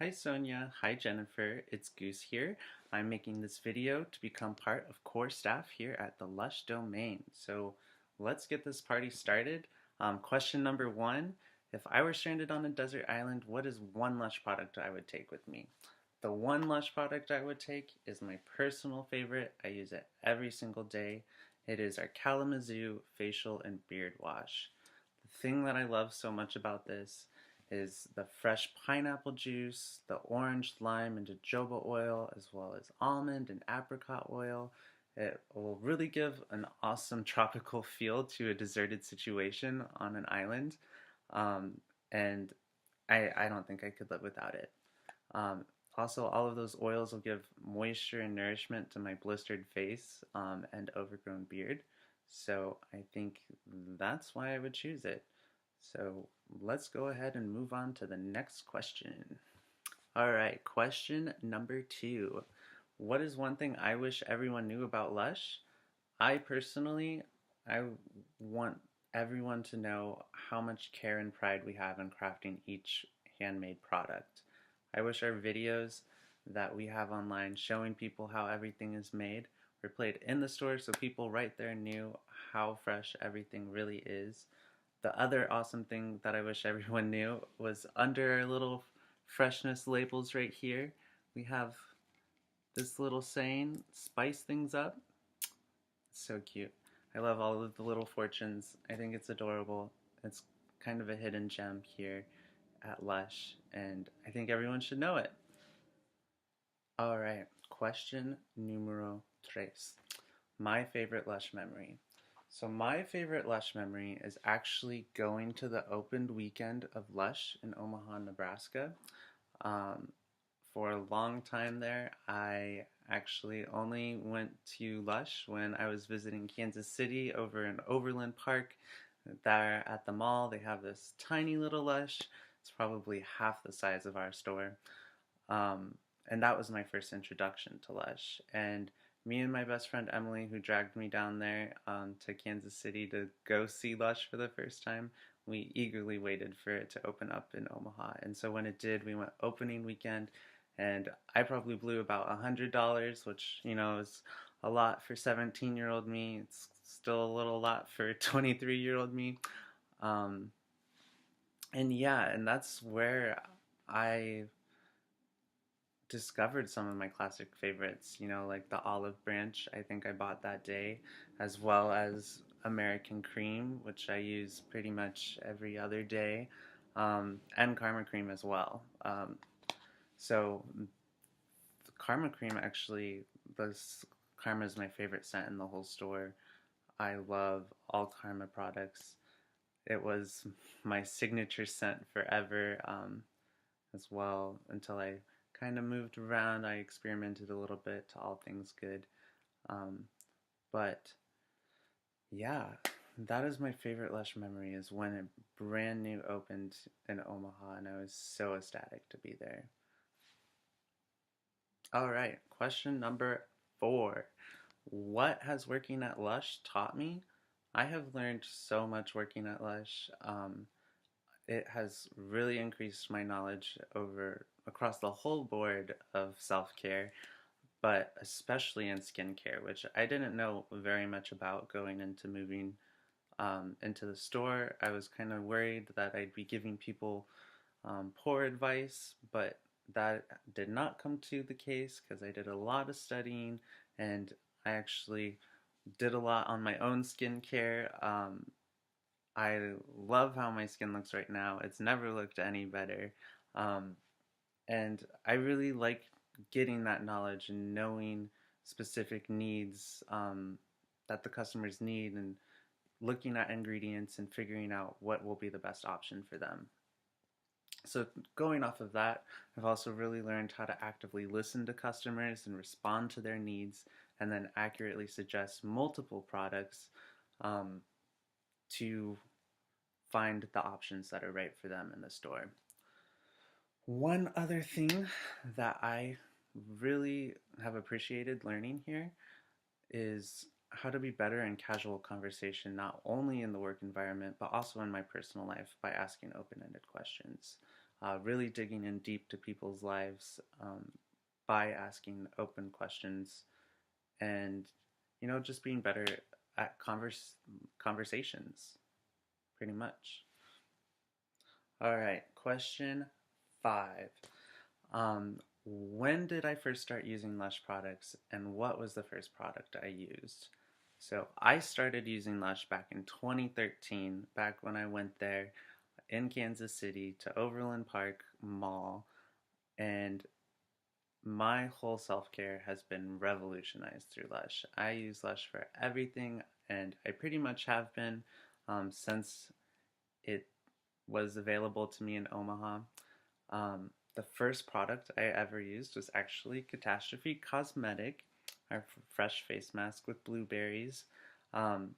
Hi Sonia, hi Jennifer, it's Goose here. I'm making this video to become part of core staff here at the Lush domain. So let's get this party started. Question number one, if I were stranded on a desert island, what is one Lush product I would take with me? The one Lush product I would take is my personal favorite. I use it every single day. It is our Kalamazoo facial and beard wash. The thing that I love so much about this is the fresh pineapple juice, the orange, lime, and jojoba oil, as well as almond and apricot oil. It will really give an awesome tropical feel to a deserted situation on an island. Um, and I don't think I could live without it. Um, Also, all of those oils will give moisture and nourishment to my blistered face and overgrown beard. So I think that's why I would choose it. So let's go ahead and move on to the next question. All right, question number two. What is one thing I wish everyone knew about Lush? I personally, I want everyone to know how much care and pride we have in crafting each handmade product. I wish our videos that we have online showing people how everything is made were played in the store so people right there knew how fresh everything really is. The other awesome thing that I wish everyone knew was under our little freshness labels right here, we have this little saying, spice things up. It's so cute. I love all of the little fortunes. I think it's adorable. It's kind of a hidden gem here at Lush, and I think everyone should know it. All right, question numero tres. My favorite Lush memory. So my favorite Lush memory is actually going to the opened weekend of Lush in Omaha, Nebraska. Um, for a long time there, I actually only went to Lush when I was visiting Kansas City over in Overland Park. There at the mall, they have this tiny little Lush. It's probably half the size of our store. Um, and that was my first introduction to Lush. And me and my best friend Emily, who dragged me down there to Kansas City to go see Lush for the first time, we eagerly waited for it to open up in Omaha. And so when it did, we went opening weekend, and I probably blew about $100, which is a lot for 17-year-old me. It's still a little lot for 23-year-old me. Um, and yeah, and that's where I discovered some of my classic favorites, like the olive branch, I think I bought that day, as well as American cream, which I use pretty much every other day, and Karma cream as well. So the Karma cream actually, this Karma is my favorite scent in the whole store. I love all Karma products. It was my signature scent forever, as well until I kind of moved around. I experimented a little bit to all things good. Um, but yeah, that is my favorite Lush memory is when it brand new opened in Omaha and I was so ecstatic to be there. All right, question number four. What has working at Lush taught me? I have learned so much working at Lush. It has really increased my knowledge over across the whole board of self-care, but especially in skincare, which I didn't know very much about going into moving into the store. I was kind of worried that I'd be giving people poor advice, but that did not come to the case because I did a lot of studying and I actually did a lot on my own skincare. I love how my skin looks right now. It's never looked any better. Um, and I really like getting that knowledge and knowing specific needs that the customers need and looking at ingredients and figuring out what will be the best option for them. So, going off of that, I've also really learned how to actively listen to customers and respond to their needs and then accurately suggest multiple products um, to find the options that are right for them in the store. One other thing that I really have appreciated learning here is how to be better in casual conversation, not only in the work environment, but also in my personal life by asking open ended questions. really digging in deep to people's lives by asking open questions and, just being better at conversations, pretty much. All right, question 5. When did I first start using Lush products, and what was the first product I used? So I started using Lush back in 2013, back when I went there in Kansas City to Overland Park Mall, and my whole self care has been revolutionized through Lush. I use Lush for everything, and I pretty much have been since it was available to me in Omaha. The first product I ever used was actually Catastrophe Cosmetic, our fresh face mask with blueberries. Um,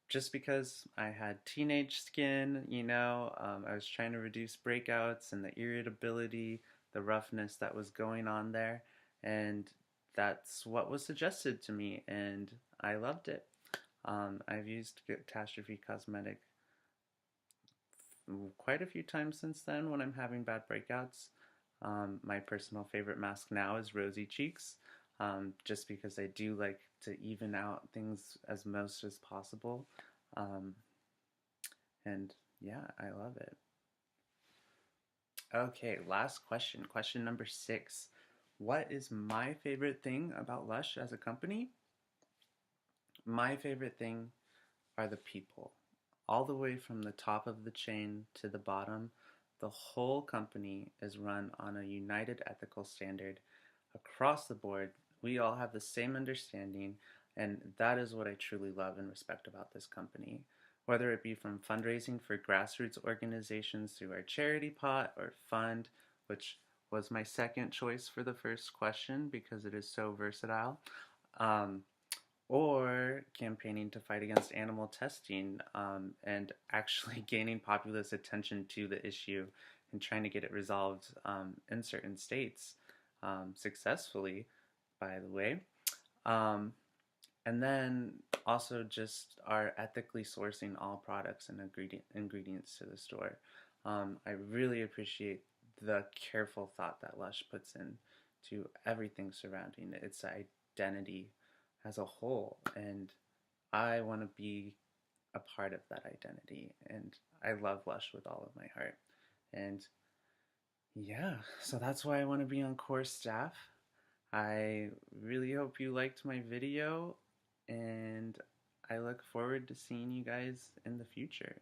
just because I had teenage skin, I was trying to reduce breakouts and the irritability, the roughness that was going on there, and that's what was suggested to me, and I loved it. I've used Catastrophe Cosmetic quite a few times since then when I'm having bad breakouts. My personal favorite mask now is Rosy Cheeks, just because I do like to even out things as most as possible. Um, and yeah, I love it. Okay, last question. Question number 6. What is my favorite thing about Lush as a company? My favorite thing are the people. All the way from the top of the chain to the bottom, the whole company is run on a united ethical standard. Across the board, we all have the same understanding, and that is what I truly love and respect about this company. Whether it be from fundraising for grassroots organizations through our charity pot or fund, which was my second choice for the first question because it is so versatile. Um, or campaigning to fight against animal testing and actually gaining populace attention to the issue and trying to get it resolved in certain states successfully, by the way. Um, and then also just our ethically sourcing all products and ingredients to the store. I really appreciate the careful thought that Lush puts in to everything surrounding its identity as a whole, and I want to be a part of that identity, and I love Lush with all of my heart. And yeah, so that's why I want to be on core staff. I really hope you liked my video, and I look forward to seeing you guys in the future.